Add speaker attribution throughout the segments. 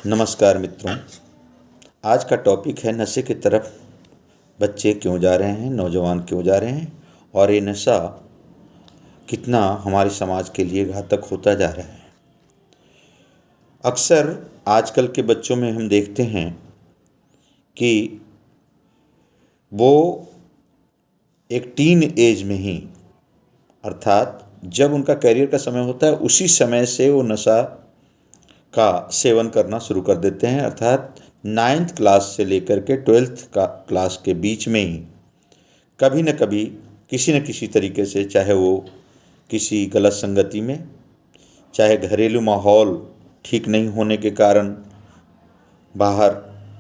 Speaker 1: नमस्कार मित्रों। आज का टॉपिक है नशे की तरफ बच्चे क्यों जा रहे हैं, नौजवान क्यों जा रहे हैं और ये नशा कितना हमारे समाज के लिए घातक होता जा रहा है। अक्सर आजकल के बच्चों में हम देखते हैं कि वो एक टीन एज में ही, अर्थात जब उनका करियर का समय होता है उसी समय से वो नशा का सेवन करना शुरू कर देते हैं। अर्थात 9th क्लास से लेकर के 12th का क्लास के बीच में ही कभी न कभी किसी न किसी तरीके से, चाहे वो किसी गलत संगति में, चाहे घरेलू माहौल ठीक नहीं होने के कारण बाहर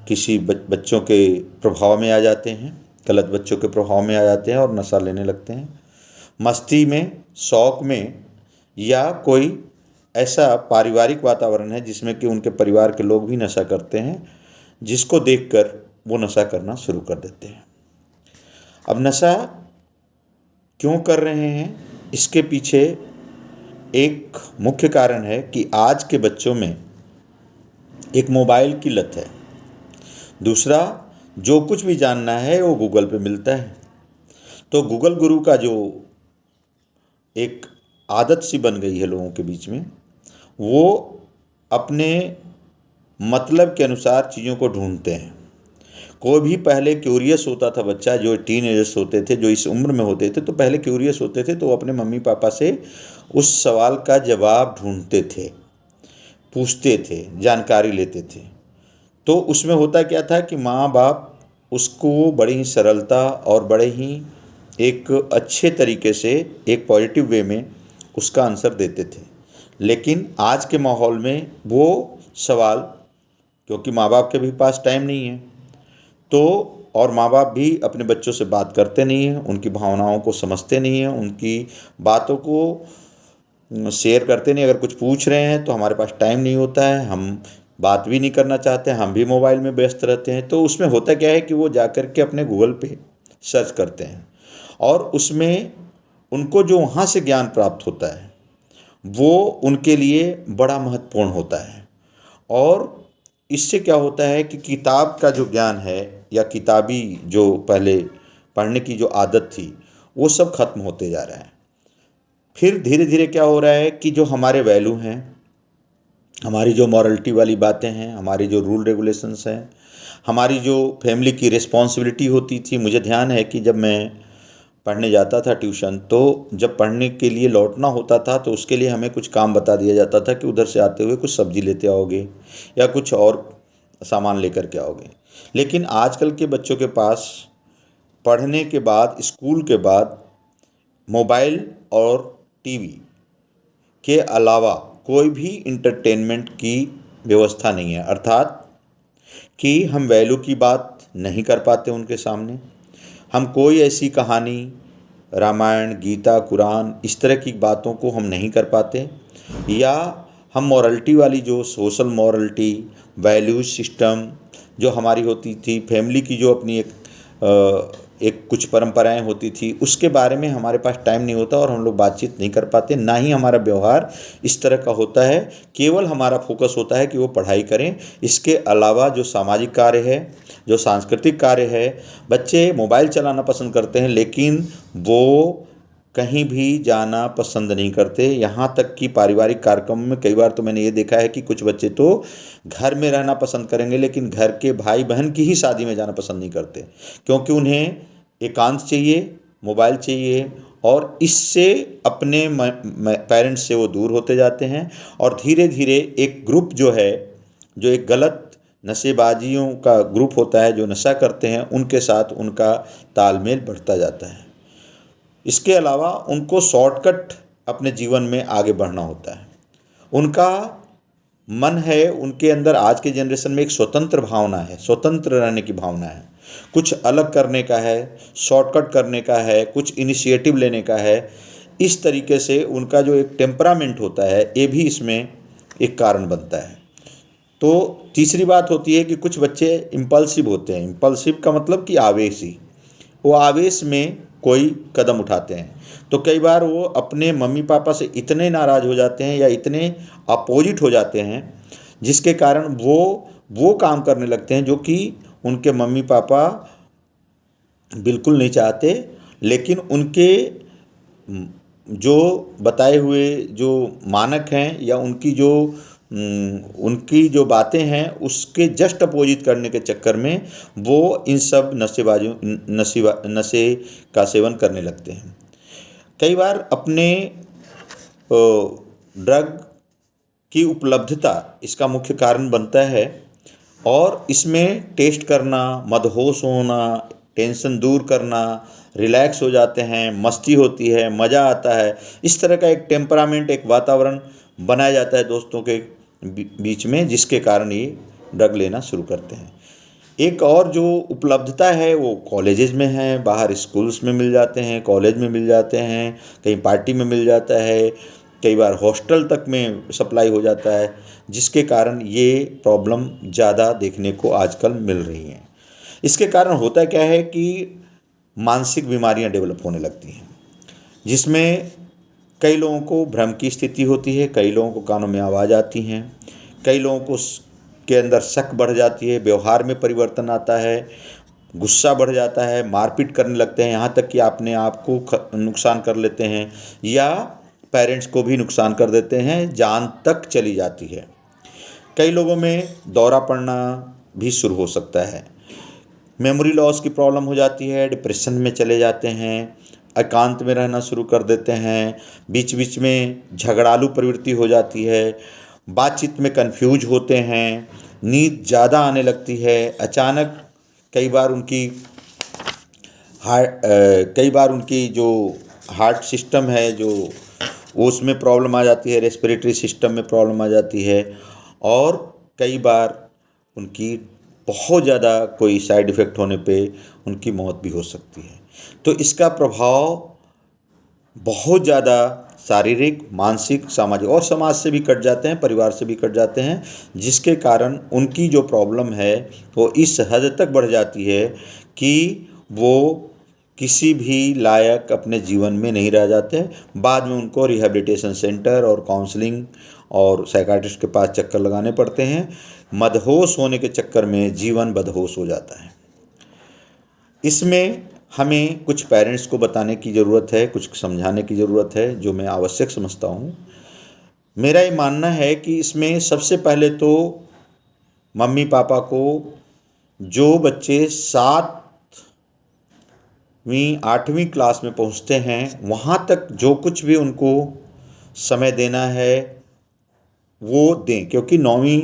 Speaker 1: किसी बच्चों के प्रभाव में आ जाते हैं, गलत बच्चों के प्रभाव में आ जाते हैं और नशा लेने लगते हैं। मस्ती में, शौक़ में, या कोई ऐसा पारिवारिक वातावरण है जिसमें कि उनके परिवार के लोग भी नशा करते हैं, जिसको देखकर वो नशा करना शुरू कर देते हैं। अब नशा क्यों कर रहे हैं, इसके पीछे एक मुख्य कारण है कि आज के बच्चों में एक मोबाइल की लत है। दूसरा, जो कुछ भी जानना है वो गूगल पे मिलता है। तो गूगल गुरु का जो एक आदत सी बन गई है लोगों के बीच में, वो अपने मतलब के अनुसार चीज़ों को ढूंढते हैं। कोई भी पहले क्यूरियस होता था बच्चा, जो टीनेजर्स होते थे, जो इस उम्र में होते थे, तो पहले क्यूरियस होते थे, तो वो अपने मम्मी पापा से उस सवाल का जवाब ढूंढते थे, पूछते थे, जानकारी लेते थे। तो उसमें होता क्या था कि माँ बाप उसको बड़ी ही सरलता और बड़े ही एक अच्छे तरीके से, एक पॉजिटिव वे में उसका आंसर देते थे। लेकिन आज के माहौल में वो सवाल, क्योंकि माँ बाप के भी पास टाइम नहीं है, तो और माँ बाप भी अपने बच्चों से बात करते नहीं हैं, उनकी भावनाओं को समझते नहीं हैं, उनकी बातों को शेयर करते नहीं। अगर कुछ पूछ रहे हैं तो हमारे पास टाइम नहीं होता है, हम बात भी नहीं करना चाहते हैं, हम भी मोबाइल में व्यस्त रहते हैं। तो उसमें होता क्या है कि वो जाकर के अपने गूगल पे सर्च करते हैं और उसमें उनको जो वहाँ से ज्ञान प्राप्त होता है वो उनके लिए बड़ा महत्वपूर्ण होता है। और इससे क्या होता है कि किताब का जो ज्ञान है या किताबी जो पहले पढ़ने की जो आदत थी, वो सब खत्म होते जा रहा है। फिर धीरे धीरे क्या हो रहा है कि जो हमारे वैल्यू हैं, हमारी जो मॉरलिटी वाली बातें हैं, हमारी जो रूल रेगुलेशंस हैं, हमारी जो फैमिली की रिस्पॉन्सिबिलिटी होती थी। मुझे ध्यान है कि जब मैं पढ़ने जाता था ट्यूशन, तो जब पढ़ने के लिए लौटना होता था तो उसके लिए हमें कुछ काम बता दिया जाता था कि उधर से आते हुए कुछ सब्जी लेते आओगे या कुछ और सामान लेकर के आओगे। लेकिन आजकल के बच्चों के पास पढ़ने के बाद, स्कूल के बाद मोबाइल और टीवी के अलावा कोई भी इंटरटेनमेंट की व्यवस्था नहीं है। अर्थात कि हम वैल्यू की बात नहीं कर पाते उनके सामने। हम कोई ऐसी कहानी, रामायण, गीता, कुरान, इस तरह की बातों को हम नहीं कर पाते, या हम मॉरलिटी वाली जो सोशल मॉरलिटी, वैल्यूज सिस्टम जो हमारी होती थी, फैमिली की जो अपनी एक कुछ परंपराएं होती थी, उसके बारे में हमारे पास टाइम नहीं होता और हम लोग बातचीत नहीं कर पाते। ना ही हमारा व्यवहार इस तरह का होता है। केवल हमारा फोकस होता है कि वो पढ़ाई करें। इसके अलावा जो सामाजिक कार्य है, जो सांस्कृतिक कार्य है, बच्चे मोबाइल चलाना पसंद करते हैं लेकिन वो कहीं भी जाना पसंद नहीं करते। यहाँ तक कि पारिवारिक कार्यक्रम में कई बार तो मैंने ये देखा है कि कुछ बच्चे तो घर में रहना पसंद करेंगे लेकिन घर के भाई बहन की ही शादी में जाना पसंद नहीं करते, क्योंकि उन्हें एकांत चाहिए, मोबाइल चाहिए, और इससे अपने पेरेंट्स से वो दूर होते जाते हैं। और धीरे धीरे एक ग्रुप जो है, जो एक गलत नशेबाजियों का ग्रुप होता है, जो नशा करते हैं, उनके साथ उनका तालमेल बढ़ता जाता है। इसके अलावा उनको शॉर्टकट अपने जीवन में आगे बढ़ना होता है। उनका मन है, उनके अंदर आज के जनरेशन में एक स्वतंत्र भावना है, स्वतंत्र रहने की भावना है, कुछ अलग करने का है, शॉर्टकट करने का है, कुछ इनिशिएटिव लेने का है। इस तरीके से उनका जो एक टेम्परामेंट होता है, ये भी इसमें एक कारण बनता है। तो तीसरी बात होती है कि कुछ बच्चे इम्पल्सिव होते हैं। इम्पल्सिव का मतलब कि आवेशी, वो आवेश में कोई कदम उठाते हैं। तो कई बार वो अपने मम्मी पापा से इतने नाराज़ हो जाते हैं या इतने अपोजिट हो जाते हैं जिसके कारण वो काम करने लगते हैं जो कि उनके मम्मी पापा बिल्कुल नहीं चाहते, लेकिन उनके जो बताए हुए जो मानक हैं या उनकी जो बातें हैं उसके जस्ट अपोजिट करने के चक्कर में वो इन सब नशे का सेवन करने लगते हैं। कई बार अपने ड्रग की उपलब्धता इसका मुख्य कारण बनता है, और इसमें टेस्ट करना, मदहोश होना, टेंशन दूर करना, रिलैक्स हो जाते हैं, मस्ती होती है, मज़ा आता है, इस तरह का एक टेम्परामेंट, एक वातावरण बनाया जाता है दोस्तों के बीच में, जिसके कारण ये ड्रग लेना शुरू करते हैं। एक और जो उपलब्धता है वो कॉलेजेस में है, बाहर स्कूल्स में मिल जाते हैं, कॉलेज में मिल जाते हैं, कहीं पार्टी में मिल जाता है, कई बार हॉस्टल तक में सप्लाई हो जाता है, जिसके कारण ये प्रॉब्लम ज़्यादा देखने को आजकल मिल रही हैं। इसके कारण होता क्या है कि मानसिक बीमारियां डेवलप होने लगती हैं, जिसमें कई लोगों को भ्रम की स्थिति होती है, कई लोगों को कानों में आवाज़ आती हैं, कई लोगों को के अंदर शक बढ़ जाती है, व्यवहार में परिवर्तन आता है, गुस्सा बढ़ जाता है, मारपीट करने लगते हैं, यहाँ तक कि अपने आप को नुकसान कर लेते हैं या पेरेंट्स को भी नुकसान कर देते हैं, जान तक चली जाती है। कई लोगों में दौरा पड़ना भी शुरू हो सकता है, मेमोरी लॉस की प्रॉब्लम हो जाती है, डिप्रेशन में चले जाते हैं, एकांत में रहना शुरू कर देते हैं, बीच बीच में झगड़ालू प्रवृत्ति हो जाती है, बातचीत में कंफ्यूज होते हैं, नींद ज़्यादा आने लगती है, अचानक कई बार उनकी जो हार्ट सिस्टम है जो उसमें प्रॉब्लम आ जाती है, रेस्पिरेटरी सिस्टम में प्रॉब्लम आ जाती है, और कई बार उनकी बहुत ज़्यादा कोई साइड इफ़ेक्ट होने पे उनकी मौत भी हो सकती है। तो इसका प्रभाव बहुत ज़्यादा शारीरिक, मानसिक, सामाजिक और समाज से भी कट जाते हैं, परिवार से भी कट जाते हैं, जिसके कारण उनकी जो प्रॉब्लम है वो इस हद तक बढ़ जाती है कि वो किसी भी लायक अपने जीवन में नहीं रह जाते। बाद में उनको रिहैबिलिटेशन सेंटर और काउंसलिंग और साइकाट्रिस्ट के पास चक्कर लगाने पड़ते हैं। मदहोश होने के चक्कर में जीवन बदहोश हो जाता है। इसमें हमें कुछ पेरेंट्स को बताने की ज़रूरत है, कुछ समझाने की ज़रूरत है, जो मैं आवश्यक समझता हूँ। मेरा ये मानना है कि इसमें सबसे पहले तो मम्मी पापा को जो बच्चे 7वीं 8वीं क्लास में पहुँचते हैं वहाँ तक जो कुछ भी उनको समय देना है वो दें, क्योंकि 9वीं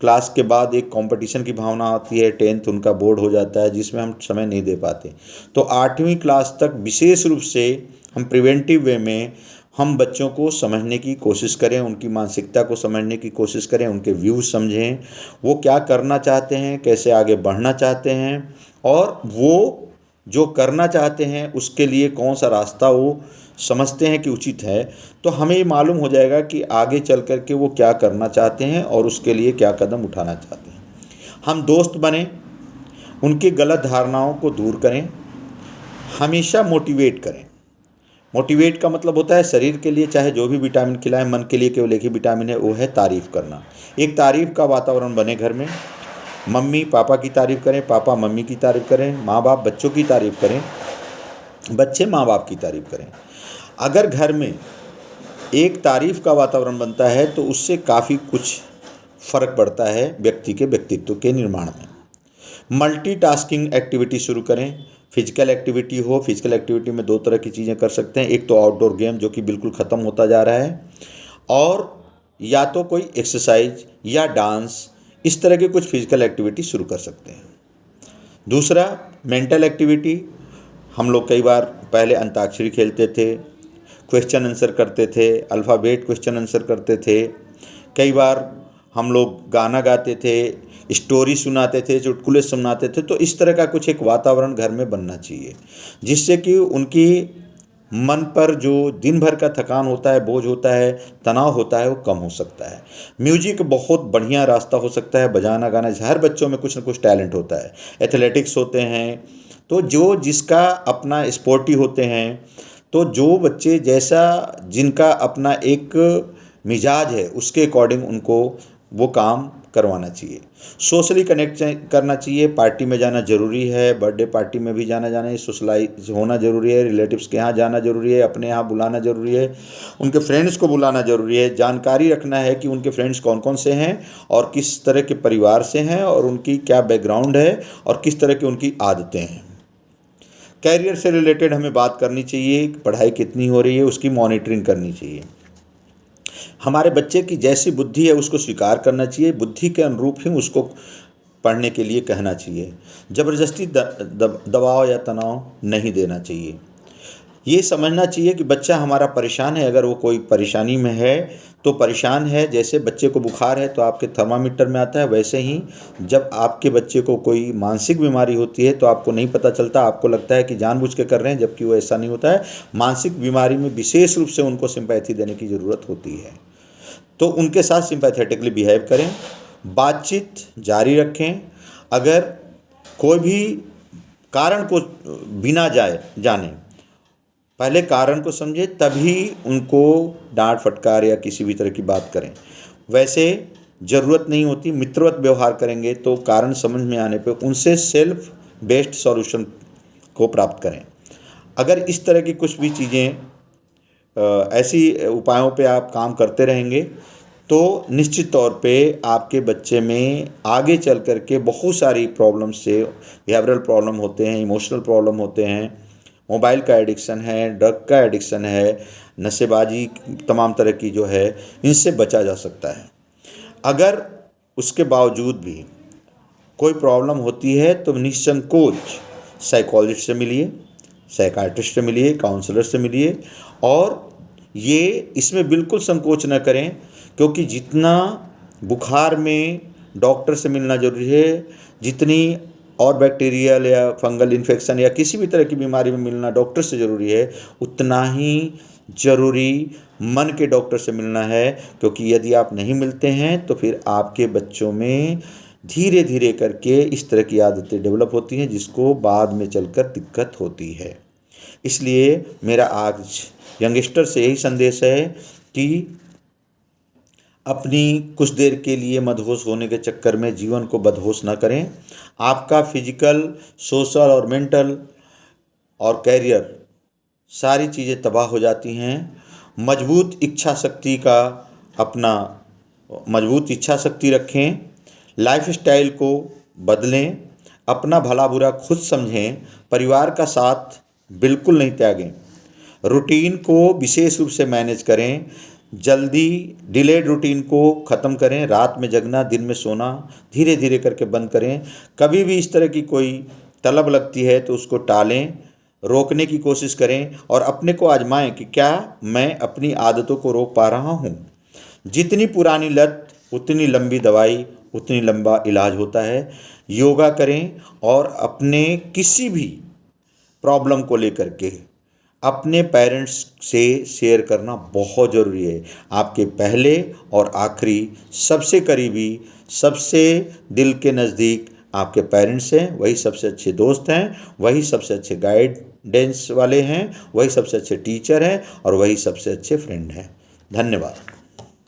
Speaker 1: क्लास के बाद एक कंपटीशन की भावना आती है, 10th उनका बोर्ड हो जाता है जिसमें हम समय नहीं दे पाते। तो 8वीं क्लास तक विशेष रूप से हम प्रिवेंटिव वे में हम बच्चों को समझने की कोशिश करें, उनकी मानसिकता को समझने की कोशिश करें, उनके व्यूज़ समझें, वो क्या करना चाहते हैं, कैसे आगे बढ़ना चाहते हैं, और वो जो करना चाहते हैं उसके लिए कौन सा रास्ता वो समझते हैं कि उचित है। तो हमें ये मालूम हो जाएगा कि आगे चल कर के वो क्या करना चाहते हैं और उसके लिए क्या कदम उठाना चाहते हैं। हम दोस्त बने, उनकी गलत धारणाओं को दूर करें, हमेशा मोटिवेट करें। मोटिवेट का मतलब होता है शरीर के लिए चाहे जो भी विटामिन खिलाएं, मन के लिए केवल एक ही विटामिन है, वो है तारीफ़ करना। एक तारीफ़ का वातावरण बने घर में, मम्मी पापा की तारीफ़ करें, पापा मम्मी की तारीफ़ करें, माँ बाप बच्चों की तारीफ़ करें, बच्चे माँ बाप की तारीफ़ करें। अगर घर में एक तारीफ़ का वातावरण बनता है तो उससे काफ़ी कुछ फ़र्क पड़ता है व्यक्ति के व्यक्तित्व के निर्माण में। मल्टीटास्किंग एक्टिविटी शुरू करें। फिजिकल एक्टिविटी हो, फिजिकल एक्टिविटी में 2 तरह की चीज़ें कर सकते हैं। एक तो आउटडोर गेम जो कि बिल्कुल ख़त्म होता जा रहा है, और या तो कोई एक्सरसाइज या डांस, इस तरह की कुछ फिजिकल एक्टिविटी शुरू कर सकते हैं। दूसरा मेंटल एक्टिविटी, हम लोग कई बार पहले अंताक्षरी खेलते थे, क्वेश्चन आंसर करते थे, अल्फ़ाबेट क्वेश्चन आंसर करते थे, कई बार हम लोग गाना गाते थे, स्टोरी सुनाते थे, चुटकुले सुनाते थे। तो इस तरह का कुछ एक वातावरण घर में बनना चाहिए, जिससे कि उनकी मन पर जो दिन भर का थकान होता है, बोझ होता है, तनाव होता है, वो कम हो सकता है। म्यूजिक बहुत बढ़िया रास्ता हो सकता है, बजाना गाना। हर बच्चों में कुछ ना कुछ टैलेंट होता है, एथलेटिक्स होते हैं, तो जो जिसका अपना स्पोर्टी होते हैं, तो जो बच्चे जैसा जिनका अपना एक मिजाज है उसके अकॉर्डिंग उनको वो काम करवाना चाहिए। सोशली कनेक्ट करना चाहिए, पार्टी में जाना ज़रूरी है, बर्थडे पार्टी में भी जाना है, सोशलाइज होना ज़रूरी है, रिलेटिव्स के यहाँ जाना ज़रूरी है, अपने यहाँ बुलाना ज़रूरी है, उनके फ्रेंड्स को बुलाना ज़रूरी है। जानकारी रखना है कि उनके फ्रेंड्स कौन कौन से हैं और किस तरह के परिवार से हैं और उनकी क्या बैकग्राउंड है और किस तरह की उनकी आदतें हैं। कैरियर से रिलेटेड हमें बात करनी चाहिए, पढ़ाई कितनी हो रही है उसकी मॉनिटरिंग करनी चाहिए। हमारे बच्चे की जैसी बुद्धि है उसको स्वीकार करना चाहिए, बुद्धि के अनुरूप ही उसको पढ़ने के लिए कहना चाहिए। ज़बरदस्ती दबाव या तनाव नहीं देना चाहिए। ये समझना चाहिए कि बच्चा हमारा परेशान है, अगर वो कोई परेशानी में है तो परेशान है। जैसे बच्चे को बुखार है तो आपके थर्मामीटर में आता है, वैसे ही जब आपके बच्चे को कोई मानसिक बीमारी होती है तो आपको नहीं पता चलता, आपको लगता है कि जानबूझ के कर रहे हैं, जबकि वो ऐसा नहीं होता है। मानसिक बीमारी में विशेष रूप से उनको सिंपैथी देने की ज़रूरत होती है, तो उनके साथ सिंपैथेटिकली बिहेव करें, बातचीत जारी रखें। अगर कोई भी कारण को बिना जाने पहले कारण को समझे, तभी उनको डांट फटकार या किसी भी तरह की बात करें। वैसे ज़रूरत नहीं होती, मित्रवत व्यवहार करेंगे तो कारण समझ में आने पे उनसे सेल्फ बेस्ड सॉल्यूशन को प्राप्त करें। अगर इस तरह की कुछ भी चीज़ें ऐसी उपायों पे आप काम करते रहेंगे तो निश्चित तौर पे आपके बच्चे में आगे चल कर के बहुत सारी प्रॉब्लम्स से, बिहेवियरल प्रॉब्लम होते हैं, इमोशनल प्रॉब्लम होते हैं, मोबाइल का एडिक्शन है, ड्रग का एडिक्शन है, नशेबाजी तमाम तरह की जो है, इनसे बचा जा सकता है। अगर उसके बावजूद भी कोई प्रॉब्लम होती है तो निसंकोच साइकोलॉजिस्ट से मिलिए, साइकाट्रिस्ट से मिलिए, काउंसलर से मिलिए, और ये इसमें बिल्कुल संकोच न करें, क्योंकि जितना बुखार में डॉक्टर से मिलना ज़रूरी है, जितनी और बैक्टीरियल या फंगल इन्फेक्शन या किसी भी तरह की बीमारी में मिलना डॉक्टर से ज़रूरी है, उतना ही ज़रूरी मन के डॉक्टर से मिलना है। क्योंकि यदि आप नहीं मिलते हैं तो फिर आपके बच्चों में धीरे धीरे करके इस तरह की आदतें डेवलप होती हैं, जिसको बाद में चलकर दिक्कत होती है। इसलिए मेरा आज यंगस्टर से यही संदेश है कि अपनी कुछ देर के लिए मदहोश होने के चक्कर में जीवन को बदहोश न करें। आपका फिजिकल, सोशल और मेंटल और कैरियर सारी चीज़ें तबाह हो जाती हैं। मजबूत इच्छा शक्ति रखें, लाइफस्टाइल को बदलें, अपना भला बुरा खुद समझें, परिवार का साथ बिल्कुल नहीं त्यागें, रूटीन को विशेष रूप से मैनेज करें, जल्दी डिलेड रूटीन को ख़त्म करें, रात में जगना, दिन में सोना धीरे धीरे करके बंद करें। कभी भी इस तरह की कोई तलब लगती है तो उसको टालें, रोकने की कोशिश करें और अपने को आजमाएं कि क्या मैं अपनी आदतों को रोक पा रहा हूँ। जितनी पुरानी लत उतनी लंबी दवाई, उतनी लंबा इलाज होता है। योगा करें और अपने किसी भी प्रॉब्लम को लेकर के अपने पेरेंट्स से शेयर करना बहुत ज़रूरी है। आपके पहले और आखिरी सबसे करीबी, सबसे दिल के नज़दीक आपके पेरेंट्स हैं, वही सबसे अच्छे दोस्त हैं, वही सबसे अच्छे गाइडेंस वाले हैं, वही सबसे अच्छे टीचर हैं और वही सबसे अच्छे फ्रेंड हैं। धन्यवाद।